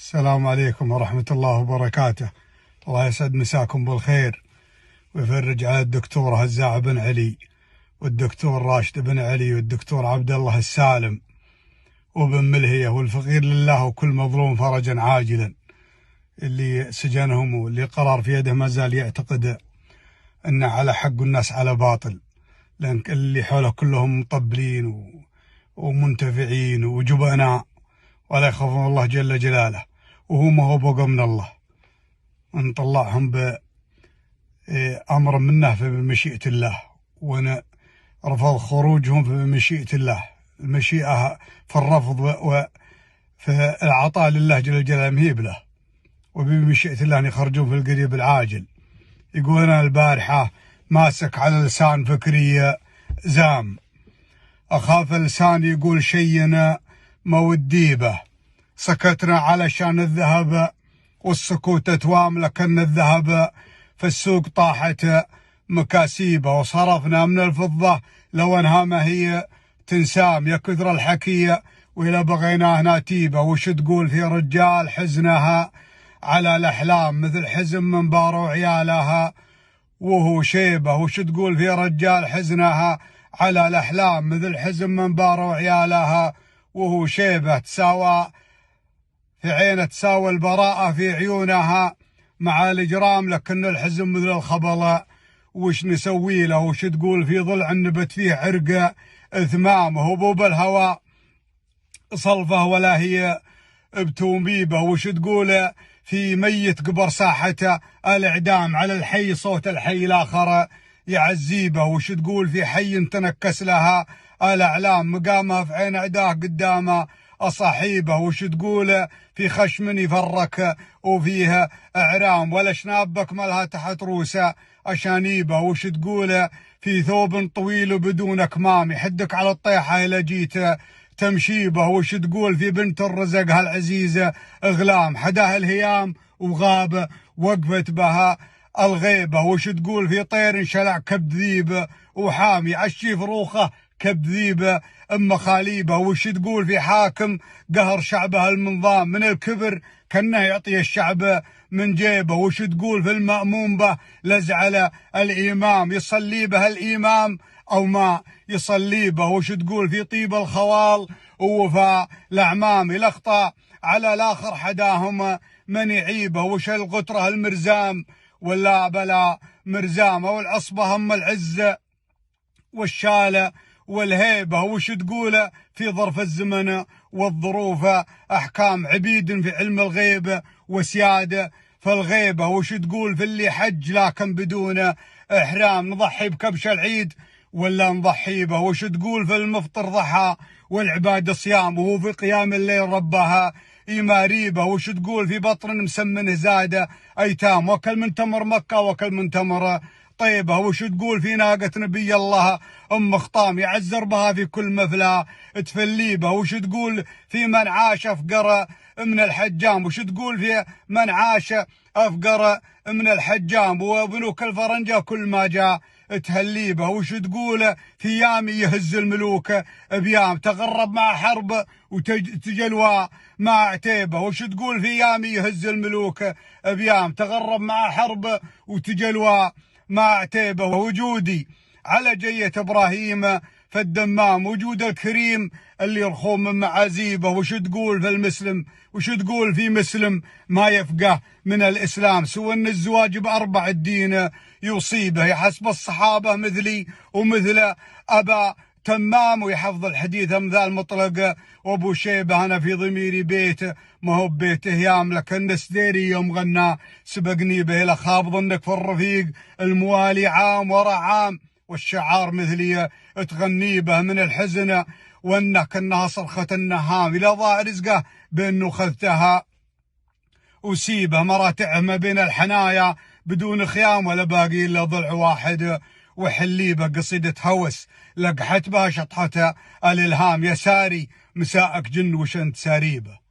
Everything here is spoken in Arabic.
السلام عليكم ورحمة الله وبركاته. الله يسعد مساكم بالخير ويفرج على الدكتور هزاع بن علي والدكتور راشد بن علي والدكتور عبد الله السالم وبن ملهية والفقير لله وكل مظلوم فرجا عاجلا، اللي سجنهم واللي قرار في يده ما زال يعتقد أنه على حق والناس على باطل، لأن اللي حوله كلهم مطبلين ومنتفعين وجبناء ولا يخافون الله جل جلاله، وهو ما هو بقى من الله نطلعهم بأمر منه فبمشيئة الله، ونرفض خروجهم فبمشيئة الله. المشيئة في الرفض وفي العطاء لله جل جلاله مهيب له، وبمشيئة الله أن يخرجون في القريب العاجل. يقول أنا البارحة ماسك على لسان فكري زام، أخاف اللسان يقول شينا ما ودي به، سكتنا علشان الذهب والسكوت توام، لكن الذهب في السوق طاحت مكاسيبه، وصرفنا من الفضة لو انها ما هي تنسام، يا كثر الحكية وإلى بغيناه ناتيبه. وش تقول في رجال حزنها على الأحلام مثل حزن من بارو عيالها وهو شيبه؟ وش تقول في رجال حزنها على الأحلام مثل حزن من بارو عيالها وهو شيبه؟ تساوى في عينه تساوي البراءة في عيونها مع الإجرام، لكن الحزن مثل الخبلة وش نسوي له؟ وش تقول في ضلع نبت فيه عرق إثمام، هبوب الهواء صلفه ولا هي بتوميبه؟ وش تقول في ميت قبر ساحته الإعدام، على الحي صوت الحي الآخر يعزيبه؟ وش تقول في حي تنكس لها الأعلام، مقامها في عين عداه قدامه أصاحيبه؟ وش تقول في خشم يفرك وفيها إعرام، ولا شنابك ملها تحت روسه أشانيبه؟ وش تقول في ثوب طويل بدون أكمام يحدك على الطيحة إلى جيت تمشيبه؟ وش تقول في بنت الرزق هالعزيزة إغلام، حداه الهيام وغاب وقفت بها الغيبة؟ وش تقول في طير شلع كبذيب وحامي عشي فروخه كبذيبة أم خاليبة؟ وش تقول في حاكم قهر شعبه المنظام من الكبر كأنه يعطي الشعب من جيبه؟ وش تقول في المأموم به لزعل الإمام يصلي به الإمام أو ما يصلي به؟ وش تقول في طيب الخوال ووفاء الأعمام الأخطاء على الآخر حداهم من يعيبه؟ وش القطرة المرزام ولا بلا مرزام، أو العصبة هم العزة والشالة والهيبة؟ وش تقول في ظرف الزمن والظروف أحكام عبيد في علم الغيب وسيادة في الغيبة؟ وش تقول في اللي حج لكن بدون إحرام، نضحي بكبش العيد ولا نضحي به؟ وش تقول في المفطر ضحى والعبادة صيام وهو في قيام الليل ربها يماريبه؟ وش تقول في بطن مسمنه زادة أيتام، وكل من تمر مكة وكل من تمر طيبة؟ وش تقول في ناقة نبي الله أم خطام يعزر بها في كل مفلا تفليبه؟ وش تقول في من عاش أفقر من الحجام؟ وش تقول في من عاش أفقر من الحجام وبنوك الفرنجة كل ما جاء تهليبه؟ وش تقول في يامي يهز الملوك بيام تغرب مع حرب وتجلوى مع عتيبه؟ وش تقول في يامي يهز الملوك بيام تغرب مع حرب وتجلوى مع عتيبه؟ ووجودي على جية إبراهيم في الدمام وجود الكريم اللي يرخوم من معازيبه. وش تقول في المسلم؟ وش تقول في مسلم ما يفقه من الإسلام سوى أن الزواج بأربع الدين يصيبه، يحسب الصحابة مثلي ومثل أبا تمام ويحفظ الحديث أمثال مطلق وأبو شيبة. أنا في ضميري بيت ما هو بيته يام، لكن سديري يوم غنى سبقني به لخاب ظنك في الرفيق الموالي عام ورا عام، والشعار مثلي تغني به من الحزن وانه كانها صرخة النهام، إلى ضاع رزقه بأنه خذتها وسيبه، مراتعه ما بين الحنايا بدون خيام ولا باقي إلا ضلع واحد وحليبه. قصيدة هوس لقحت بها شطحته الإلهام، يا ساري مساءك جن وش انت ساريبه.